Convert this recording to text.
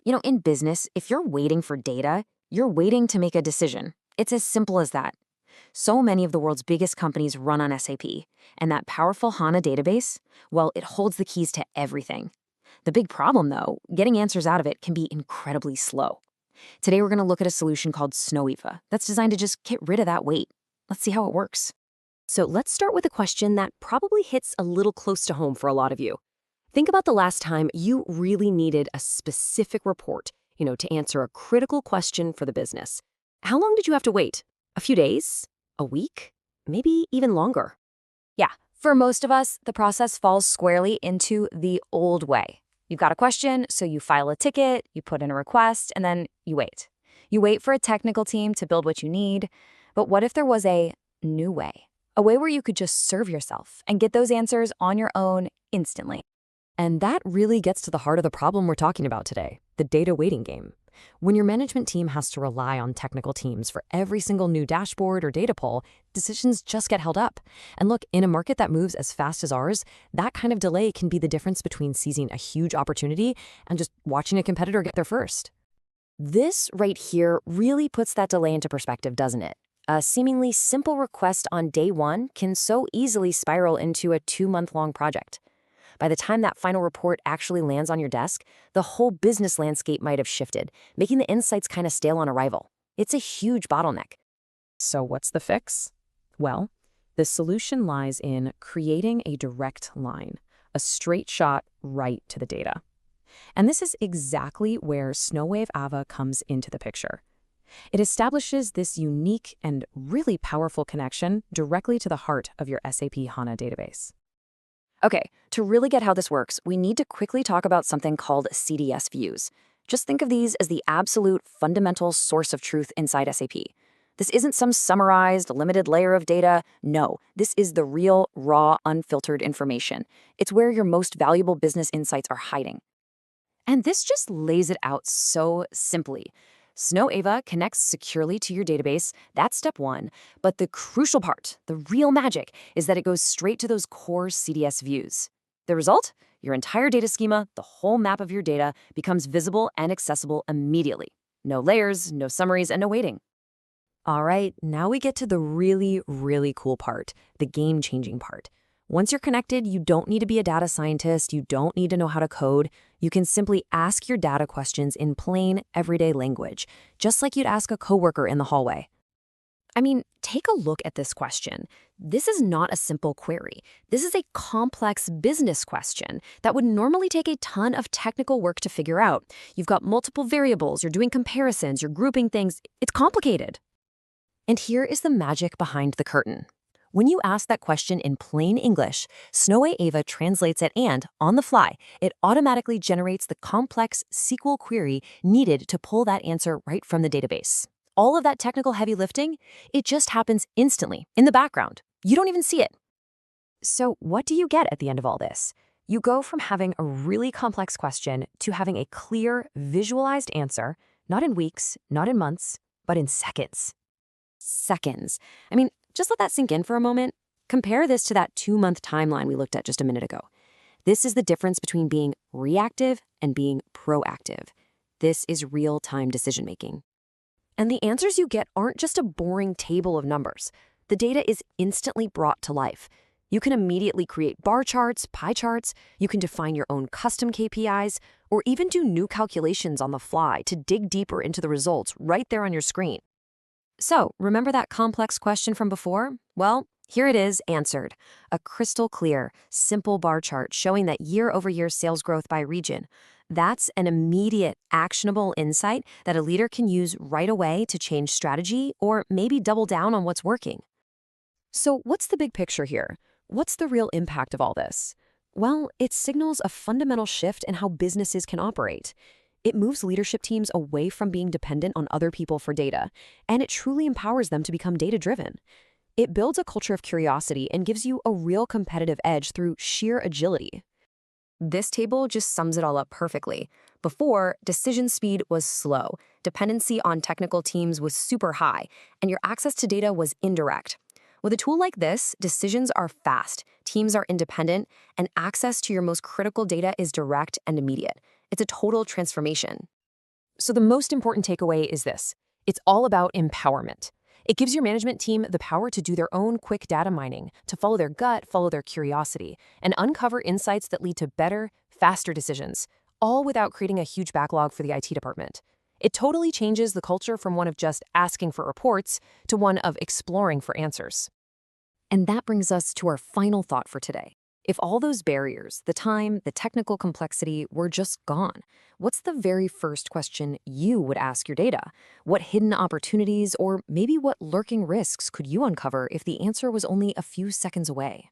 In business, if you're waiting for data, you're waiting to make a decision. It's as simple as that. So many of the world's biggest companies run on SAP, and that powerful HANA database, well, it holds the keys to everything. The big problem, though, getting answers out of it can be incredibly slow. Today, we're going to look at a solution called Snoh Ava that's designed to just get rid of that wait. Let's see how it works. So let's start with a question that probably hits a little close to home for a lot of you. Think about the last time you really needed a specific report, to answer a critical question for the business. How long did you have to wait? A few days? A week? Maybe even longer? Yeah, for most of us, the process falls squarely into the old way. You've got a question, so you file a ticket, you put in a request, and then you wait. You wait for a technical team to build what you need. But what if there was a new way? A way where you could just serve yourself and get those answers on your own instantly. And that really gets to the heart of the problem we're talking about today, the data waiting game. When your management team has to rely on technical teams for every single new dashboard or data pull, decisions just get held up. And look, in a market that moves as fast as ours, that kind of delay can be the difference between seizing a huge opportunity and just watching a competitor get there first. This right here really puts that delay into perspective, doesn't it? A seemingly simple request on day one can so easily spiral into a 2-month-long project. By the time that final report actually lands on your desk, the whole business landscape might have shifted, making the insights kind of stale on arrival. It's a huge bottleneck. So what's the fix? Well, the solution lies in creating a direct line, a straight shot right to the data. And this is exactly where Snoh Ava comes into the picture. It establishes this unique and really powerful connection directly to the heart of your SAP HANA database. Okay, to really get how this works, we need to quickly talk about something called CDS Views. Just think of these as the absolute fundamental source of truth inside SAP. This isn't some summarized, limited layer of data. No, this is the real, raw, unfiltered information. It's where your most valuable business insights are hiding. And this just lays it out so simply. Snoh Ava connects securely to your database. That's step one. But the crucial part, the real magic, is that it goes straight to those core CDS views. The result? Your entire data schema, the whole map of your data, becomes visible and accessible immediately. No layers, no summaries, and no waiting. All right, now we get to the really, really cool part, the game-changing part. Once you're connected, you don't need to be a data scientist, you don't need to know how to code. You can simply ask your data questions in plain, everyday language, just like you'd ask a coworker in the hallway. I mean, take a look at this question. This is not a simple query. This is a complex business question that would normally take a ton of technical work to figure out. You've got multiple variables, you're doing comparisons, you're grouping things. It's complicated. And here is the magic behind the curtain. When you ask that question in plain English, Snoh Ava translates it and, on the fly, it automatically generates the complex SQL query needed to pull that answer right from the database. All of that technical heavy lifting, it just happens instantly, in the background. You don't even see it. So what do you get at the end of all this? You go from having a really complex question to having a clear, visualized answer, not in weeks, not in months, but in seconds. Seconds. I mean, just let that sink in for a moment. Compare this to that 2-month timeline we looked at just a minute ago. This is the difference between being reactive and being proactive. This is real-time decision-making. And the answers you get aren't just a boring table of numbers. The data is instantly brought to life. You can immediately create bar charts, pie charts, you can define your own custom KPIs, or even do new calculations on the fly to dig deeper into the results right there on your screen. So, remember that complex question from before? Well, here it is, answered. A crystal clear, simple bar chart showing that year-over-year sales growth by region. That's an immediate, actionable insight that a leader can use right away to change strategy or maybe double down on what's working. So, what's the big picture here? What's the real impact of all this? Well, it signals a fundamental shift in how businesses can operate. It moves leadership teams away from being dependent on other people for data, and it truly empowers them to become data-driven. It builds a culture of curiosity and gives you a real competitive edge through sheer agility. This table just sums it all up perfectly. Before, decision speed was slow, dependency on technical teams was super high, and your access to data was indirect. With a tool like this, decisions are fast, teams are independent, and access to your most critical data is direct and immediate. It's a total transformation. So the most important takeaway is this. It's all about empowerment. It gives your management team the power to do their own quick data mining, to follow their gut, follow their curiosity, and uncover insights that lead to better, faster decisions, all without creating a huge backlog for the IT department. It totally changes the culture from one of just asking for reports to one of exploring for answers. And that brings us to our final thought for today. If all those barriers, the time, the technical complexity, were just gone, what's the very first question you would ask your data? What hidden opportunities or maybe what lurking risks could you uncover if the answer was only a few seconds away?